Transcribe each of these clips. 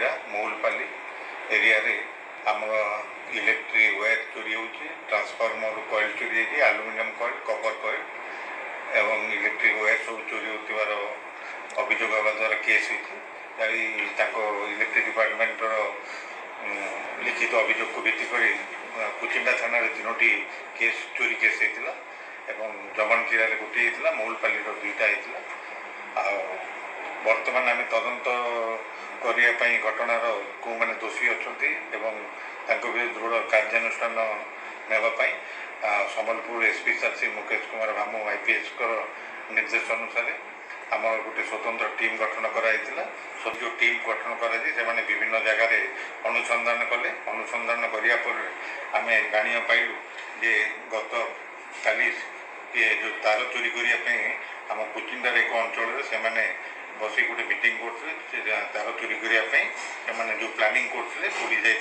Jamankira महुलपाली area रे आमर electric wire चोरी होची ट्रांसफॉर्मर कॉइल चोरी होची एल्युमिनियम कॉइल कपर कॉइल एवं इलेक्ट्रिक वायर सब चोरी होतिबार अभियोग होगा द्वारा केस होती इलेक्ट्रिक डिपार्टमेंट लिखित अभियोग को भित्ति कर कुचिंडा थाना तीनोटी केस चोरी केस होता एवं जमनकीरा गोटे होता महुलपाली दुईटा होता बर्तमान आम तदंत करने घटनार कौ मैंने दोषी अच्छा दृढ़ कार्यानुष्ठान नापी Sambalpur SP sir Shri Mukesh Kumar Bhamu IPS निर्देश अनुसार आम गोटे स्वतंत्र टीम गठन कराइला जो टीम गठन कर विभिन्न जगार अनुसंधान कले अनुसंधान आम जाना पाइलु जे गत काली जो तार चोरी करने आम कुचिंडार एक अंचल से बस गोटे मीटिंग करते तार चोरी करने जो प्लानिंग करते पुलिस जाए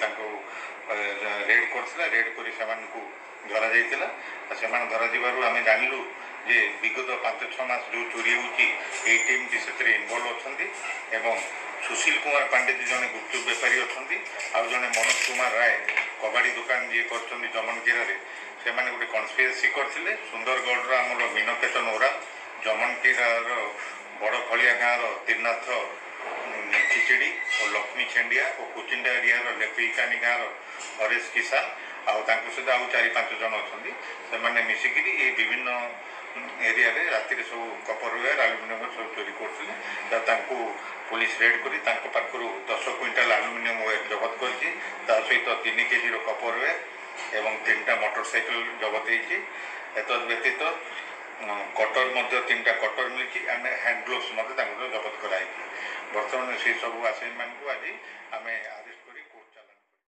रेड कर रेड कर धरा जाइला से धरा आम जानलु जे विगत 5-6 मास जो चोरी होती टीम टी से इनवल्व अच्छा सुशील कुमार पांडे जी जड़े गुपचुप बेपारी अच्छा जड़े मनोज कुमार राय कबाड़ी दुकान जी कर जमनकीरा से गोटे कन्स्पिरेसी करते सुंदरगढ़ आमर मीनकेतन ओरा जमनकीरार बड़फलिया गाँव तीरनाथ खिचड़ी और लक्ष्मी छेंडिया और कुचिंडा एरिया लेपिकानी गाँव हरेश किसान सहित आउ 4-5 जन अच्छा से मिसिकी ये विभिन्न एरिया रे राति सब कपर वेयर एल्युमिनियम सब चोरी करते पुलिस रेड कर 10 क्विंटाल एल्युमिनियम वेयर जबत कर सहित 3 केजी कपर वेयर एवं 3टा मोटरसाइकेल जबत होती व्यतीत कटर 3टा कटर मिली हैंड ग्लोव्स जबत कराई बर्तमान से सब आसामी मान आज आम अरेस्ट